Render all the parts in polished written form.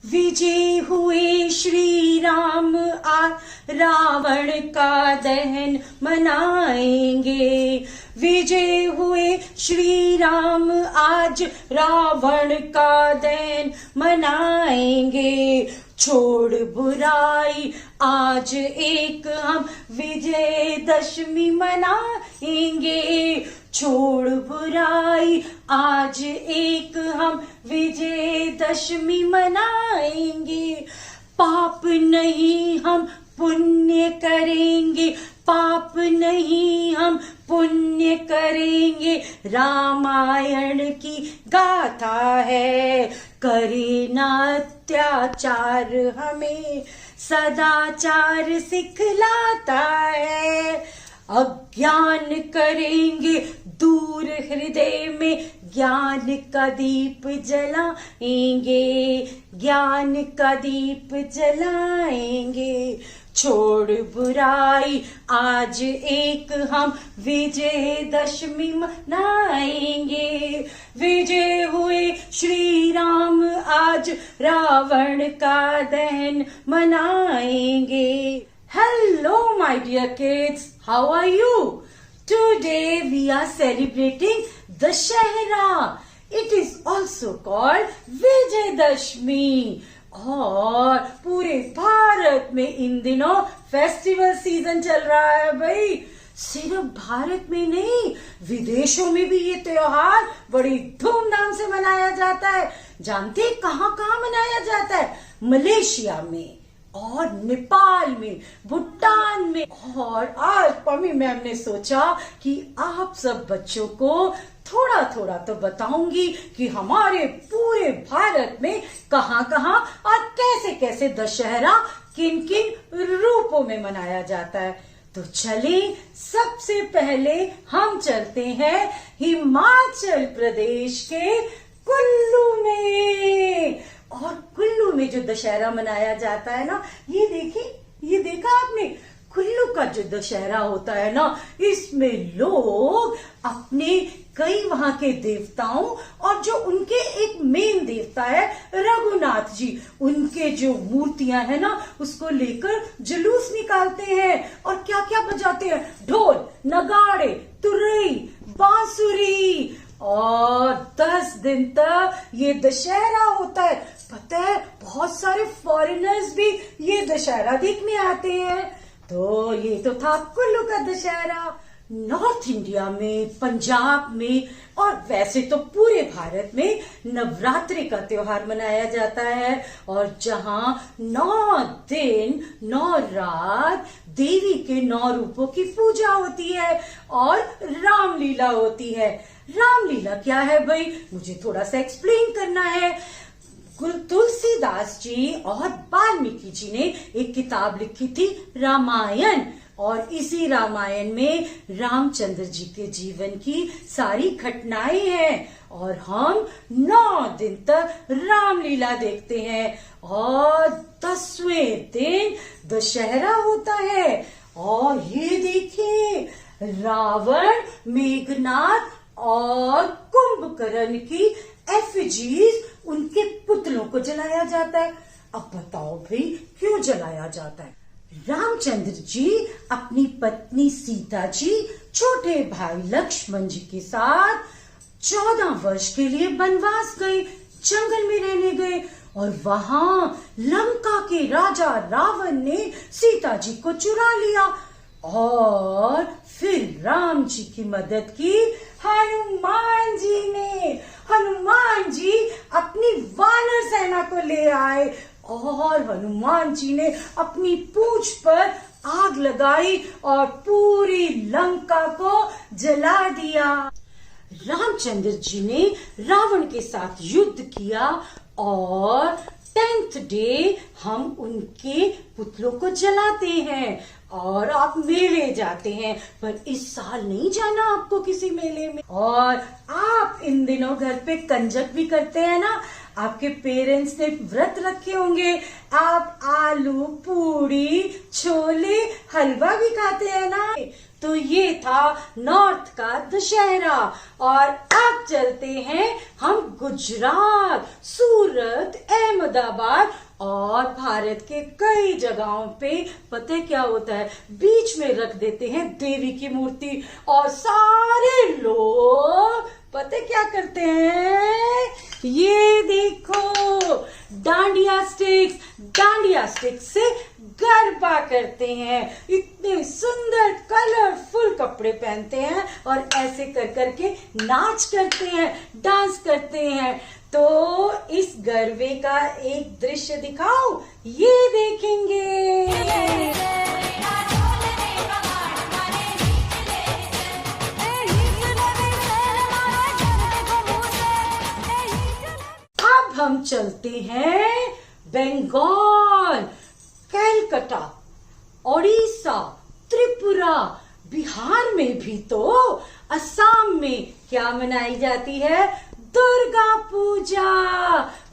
विजय हुए श्री राम आज रावण का दहन मनाएंगे। विजय हुए श्री राम आज रावण का दहन मनाएंगे। छोड़ बुराई आज एक हम विजयदशमी मनाएंगे। छोड़ बुराई आज एक हम विजयदशमी मनाएंगे। पाप नहीं हम पुण्य करेंगे। पाप नहीं हम पुण्य करेंगे। रामायण की गाथा है। करे ना अत्याचार हमें सदाचार सिखलाता है। अज्ञान करेंगे दूर हृदय में ज्ञान का दीप जलाएंगे। ज्ञान का दीप जलाएंगे। छोड़ बुराई आज एक हम विजयदशमी मनाएंगे। विजय हुए श्री राम आज रावण का दहन मनाएंगे। Hello my dear kids, how are you? Today we are celebrating Dashera. It is also called Vijayadashmi. और पूरे भारत में इन दिनों फेस्टिवल सीजन चल रहा है भाई। सिर्फ भारत में नहीं, विदेशों में भी ये त्योहार बड़ी धूमधाम से मनाया जाता है। जानते हैं कहाँ कहाँ मनाया जाता है? मलेशिया में और नेपाल में, भूटान में। और आज पम्मी मैम ने सोचा कि आप सब बच्चों को थोड़ा थोड़ा तो बताऊंगी कि हमारे पूरे भारत में कहाँ कहाँ और कैसे कैसे दशहरा किन किन रूपों में मनाया जाता है। तो चले, सबसे पहले हम चलते हैं हिमाचल प्रदेश के कुल्लू में। और कुल्लू में जो दशहरा मनाया जाता है ना, ये देखिए, ये देखा आपने? कुल्लू का जो दशहरा होता है ना, इसमें लोग अपने कई वहां के देवताओं और जो उनके एक मेन देवता है रघुनाथ जी, उनके जो मूर्तियां है ना, उसको लेकर जुलूस निकालते हैं। और क्या क्या बजाते हैं? ढोल, नगाड़े, तुरई, बांसुरी। और 10 दिन तक ये दशहरा होता है। पता है, बहुत सारे फॉरेनर्स भी ये दशहरा देखने आते हैं। तो ये तो था कुल्लू का दशहरा। नॉर्थ इंडिया में, पंजाब में और वैसे तो पूरे भारत में नवरात्रि का त्योहार मनाया जाता है। और जहां 9 दिन 9 रात देवी के 9 रूपों की पूजा होती है और रामलीला होती है। रामलीला क्या है भाई? मुझे थोड़ा सा एक्सप्लेन करना है। तुलसीदास जी और वाल्मीकि जी ने एक किताब लिखी थी, रामायण। और इसी रामायण में रामचंद्र जी के जीवन की सारी घटनाएं हैं। और हम 9 दिन तक रामलीला देखते हैं। और 10वें दिन दशहरा होता है। और ये देखिए, रावण, मेघनाद और कुंभकर्ण की एफिजीज, उनके पुतलों को जलाया जाता है। अब बताओ भाई, क्यों जलाया जाता है? रामचंद्र जी अपनी पत्नी सीता जी, छोटे भाई लक्ष्मण जी के साथ 14 वर्ष के लिए वनवास गए, जंगल में रहने गए। और वहां लंका के राजा रावण ने सीता जी को चुरा लिया। और फिर राम जी की मदद की हनुमान जी ने। हनुमान जी अपनी वानर सेना को ले आए और हनुमान जी ने अपनी पूंछ पर आग लगाई और पूरी लंका को जला दिया। रामचंद्र जी ने रावण के साथ युद्ध किया और 10th डे हम उनके पुतलों को जलाते हैं और आप मेले जाते हैं। पर इस साल नहीं जाना आपको किसी मेले में। और आप इन दिनों घर पे कंजक भी करते हैं ना, आपके पेरेंट्स ने व्रत रखे होंगे, आप आलू पूड़ी छोले हलवा भी खाते हैं ना। तो ये था नॉर्थ का दशहरा। और अब चलते हैं हम गुजरात, सूरत, अहमदाबाद अहमदाबाद और भारत के कई जगहों पे पता है क्या होता है, बीच में रख देते हैं देवी की मूर्ति और सारे लोग पता है क्या करते हैं, ये देखो डांडिया स्टिक्स से गरबा करते हैं। इतने सुंदर कलरफुल कपड़े पहनते हैं और ऐसे कर करके नाच करते हैं, डांस करते हैं। तो इस गरबे का एक दृश्य दिखाओ, ये देखेंगे। अब हम चलते हैं बंगाल, कलकत्ता, उड़ीसा, त्रिपुरा, बिहार में भी तो असम में क्या मनाई जाती है, दुर्गा पूजा।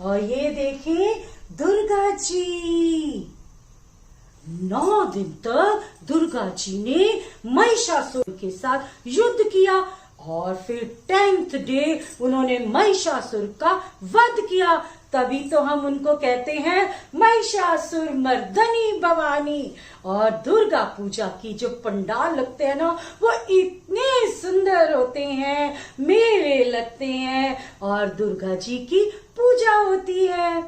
और ये देखें दुर्गा जी, 9 दिन तक दुर्गा जी ने महिषासुर के साथ युद्ध किया और फिर 10th डे उन्होंने महिषासुर का वध किया। तभी तो हम उनको कहते हैं महिषासुर मर्दनी भवानी। और दुर्गा पूजा की जो पंडाल लगते हैं ना, वो इतने सुंदर होते हैं, मेले लगते हैं और दुर्गा जी की पूजा होती है।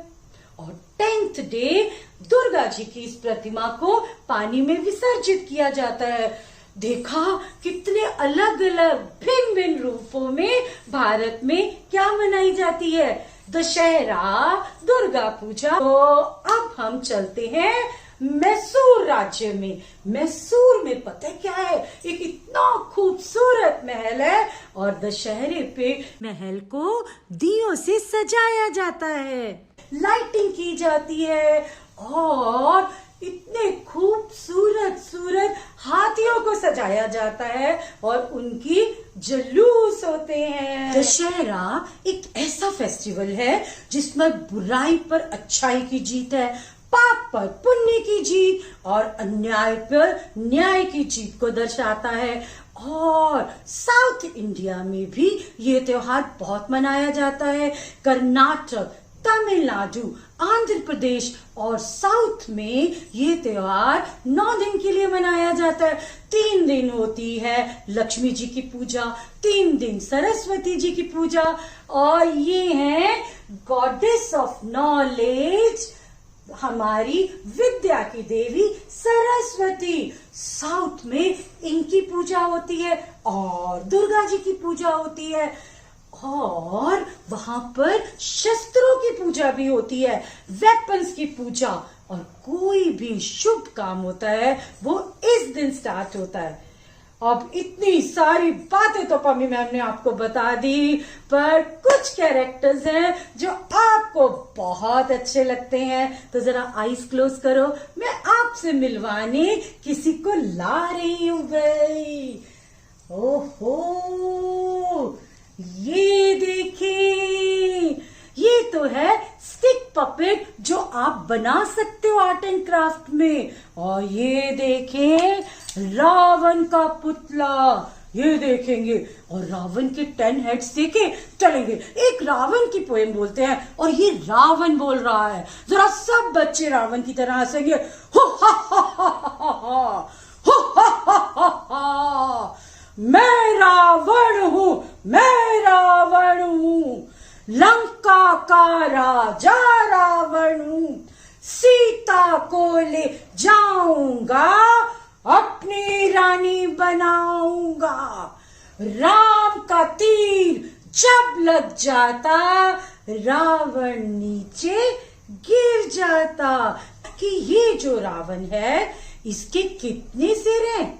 और 10th डे दुर्गा जी की इस प्रतिमा को पानी में विसर्जित किया जाता है। देखा कितने अलग अलग भिन्न भिन्न रूपों में भारत में क्या मनाई जाती है, दशहरा, दुर्गा पूजा। तो अब हम चलते हैं मैसूर राज्य में। मैसूर में पता है क्या है, एक इतना खूबसूरत महल है और दशहरे पे महल को दियों से सजाया जाता है, लाइटिंग की जाती है और इतने खूबसूरत हाथियों को सजाया जाता है और उनकी जुलूस होते हैं। दशहरा एक ऐसा फेस्टिवल है जिसमें बुराई पर अच्छाई की जीत है, पाप पर पुण्य की जीत और अन्याय पर न्याय की जीत को दर्शाता है। और साउथ इंडिया में भी ये त्योहार बहुत मनाया जाता है। कर्नाटक, तमिलनाडु, आंध्र प्रदेश और साउथ में ये त्योहार 9 दिन के लिए मनाया जाता है। 3 दिन होती है लक्ष्मी जी की पूजा, 3 दिन सरस्वती जी की पूजा और ये है गॉडेस ऑफ नॉलेज, हमारी विद्या की देवी सरस्वती। साउथ में इनकी पूजा होती है और दुर्गा जी की पूजा होती है और वहां पर शस्त्रों की पूजा भी होती है, वेपन्स की पूजा। और कोई भी शुभ काम होता है वो इस दिन स्टार्ट होता है। अब इतनी सारी बातें तो पम्मी मैम ने आपको बता दी, पर कुछ कैरेक्टर्स हैं जो आपको बहुत अच्छे लगते हैं। तो जरा आईज क्लोज करो, मैं आपसे मिलवाने किसी को ला रही हूं भाई। ओहो, ये देखिए, ये तो है स्टिक पपेट जो आप बना सकते हो आर्ट एंड क्राफ्ट में। और ये देखें रावण का पुतला, ये देखेंगे। और रावण के 10 हेड्स देखे चलेंगे। एक रावण की पोएम बोलते हैं और ये रावण बोल रहा है। जरा सब बच्चे रावण की तरह हंसेंगे, हो हा हा हा हा हा, हो हा हा हा हा। मैं रावण हूं, मैं रावण हूं, लंका का राजा रावण हूं, सीता को ले जाऊंगा, अपनी रानी बनाऊंगा। राम का तीर जब लग जाता, रावण नीचे गिर जाता। कि ये जो रावण है इसके कितने सिर हैं?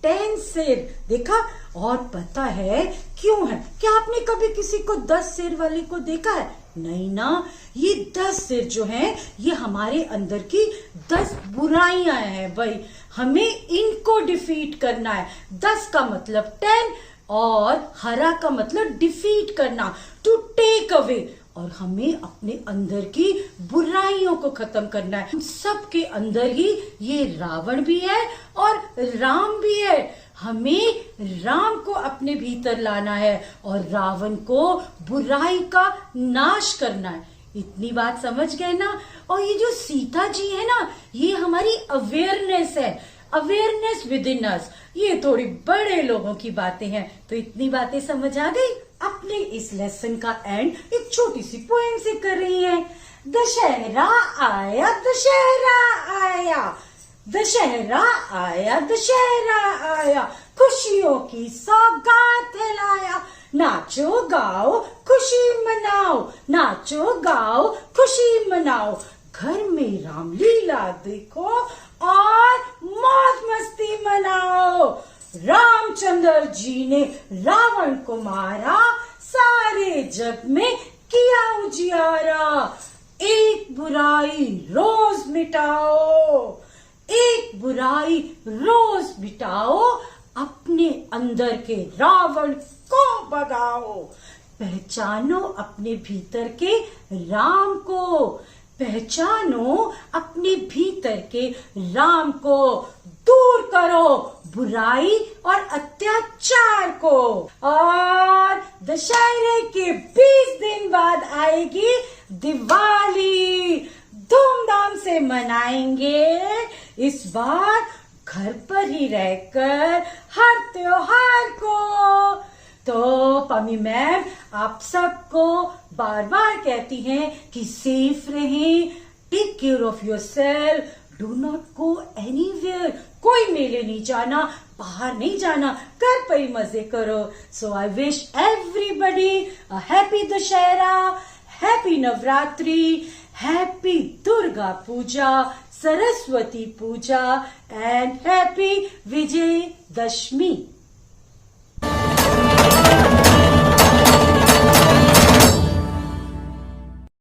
10 सिर। देखा? और पता है क्यों है? क्या आपने कभी किसी को 10 सिर वाले को देखा है? नहीं ना। ये 10 सिर जो हैं ये हमारे अंदर की 10 बुराइयां हैं भाई, हमें इनको डिफीट करना है। 10 का मतलब 10 और हरा का मतलब डिफीट करना, टू टेक अवे। और हमें अपने अंदर की बुराइयों को खत्म करना है। हम सबके अंदर ही ये रावण भी है और राम भी है। हमें राम को अपने भीतर लाना है और रावण को बुराई का नाश करना है। इतनी बात समझ गए ना। और ये जो सीता जी है ना, ये हमारी अवेयरनेस है, अवेयरनेस विद इन अस। ये थोड़ी बड़े लोगों की बातें हैं, तो इतनी बातें समझ आ गई। अपने इस लेसन का एंड एक छोटी सी पोएम से कर रही है। दशहरा आया, दशहरा आया, दशहरा आया, दशहरा आया, खुशियों की सौगात लाया। नाचो गाओ खुशी मनाओ, नाचो गाओ खुशी मनाओ, घर में रामलीला देखो और मौज मस्ती मनाओ। रामचंद्र जी ने रावण को मारा, सारे जग में किया उजियारा। एक बुराई रोज मिटाओ, एक बुराई रोज मिटाओ, अपने अंदर के रावण को भगाओ। पहचानो अपने भीतर के राम को, पहचानो अपने भीतर के राम को, दूर करो बुराई और अत्याचार को। और दशहरे के 20 दिन बाद आएगी दिवाली, धूमधाम से मनाएंगे इस बार घर पर ही रहकर हर त्योहार को। तो पम्मी मैम आप सबको बार बार कहती हैं कि सेफ रहें, take care of yourself, do not go anywhere, कोई मेले नहीं जाना, बाहर नहीं जाना, घर पर ही मजे करो। So I wish everybody a happy Dussehra, happy Navratri, happy Durga Puja, Saraswati Puja and happy Vijay Dashami.